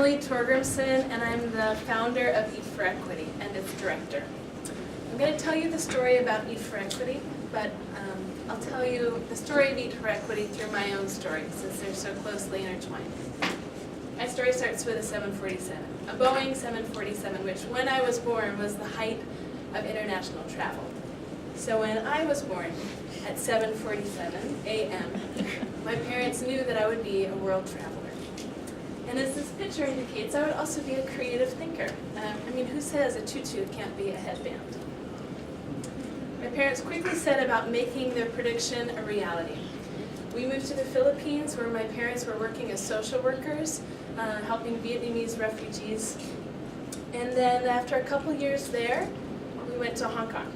Emily Torgrimson, and I'm the founder of Eat for Equity and its director. I'm going to tell you the story about Eat for Equity, but I'll tell you the story of Eat for Equity through my own story, since they're so closely intertwined. My story starts with a 747, a Boeing 747, which when I was born was the height of international travel. So when I was born at 7:47 a.m., my parents knew that I would be a world traveler. And as this picture indicates, I would also be a creative thinker. I mean, who says a tutu can't be a headband? My parents quickly set about making their prediction a reality. We moved to the Philippines, where my parents were working as social workers, helping Vietnamese refugees. And then after a couple years there, we went to Hong Kong.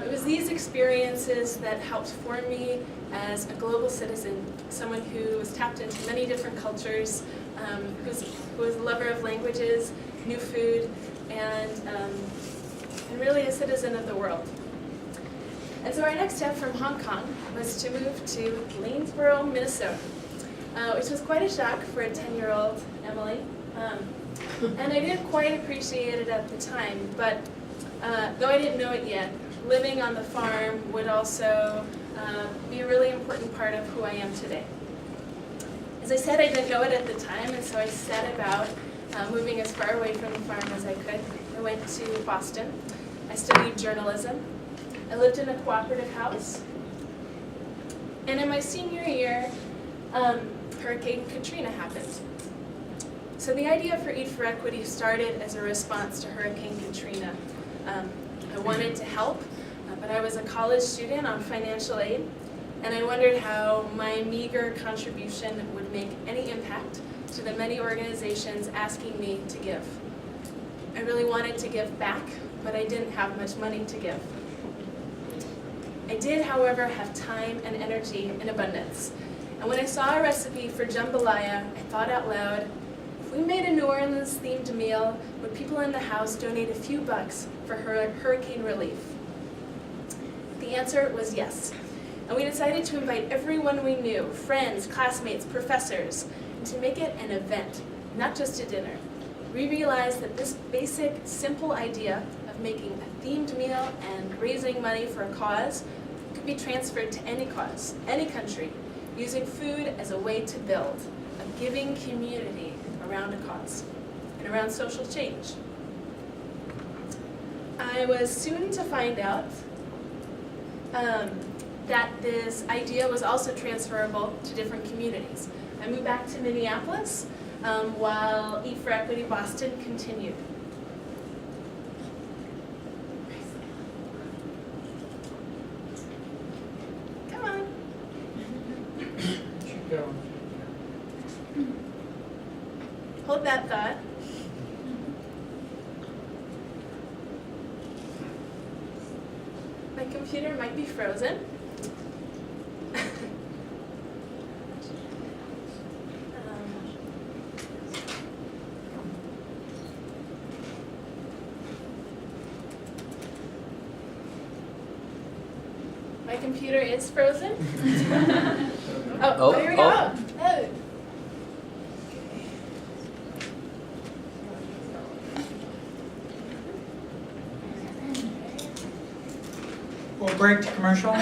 It was these experiences that helped form me as a global citizen, someone who was tapped into many different cultures, who was a lover of languages, new food, and really a citizen of the world. And so our next step from Hong Kong was to move to Lanesboro, Minnesota, which was quite a shock for a 10-year-old Emily. And I didn't quite appreciate it at the time, but though I didn't know it yet, living on the farm would also be a really important part of who I am today. As I said, I didn't know it at the time, and so I set about moving as far away from the farm as I could. I went to Boston. I studied journalism. I lived in a cooperative house. And in my senior year, Hurricane Katrina happened. So the idea for Eat for Equity started as a response to Hurricane Katrina. I wanted to help, but I was a college student on financial aid, and I wondered how my meager contribution would make any impact to the many organizations asking me to give. I really wanted to give back, but I didn't have much money to give. I did, however, have time and energy in abundance. And when I saw a recipe for jambalaya, I thought out loud, if we made a New Orleans themed meal, would people in the house donate a few bucks for hurricane relief? The answer was yes. And we decided to invite everyone we knew, friends, classmates, professors, and to make it an event, not just a dinner. We realized that this basic, simple idea of making a themed meal and raising money for a cause could be transferred to any cause, any country, using food as a way to build a giving community around a cause and around social change. I was soon to find out that this idea was also transferable to different communities. I moved back to Minneapolis while Eat for Equity Boston continued. Come on. Keep going. Hold that thought. My computer might be frozen. My computer is frozen. Oh, here we go. Oh. We'll break to commercial.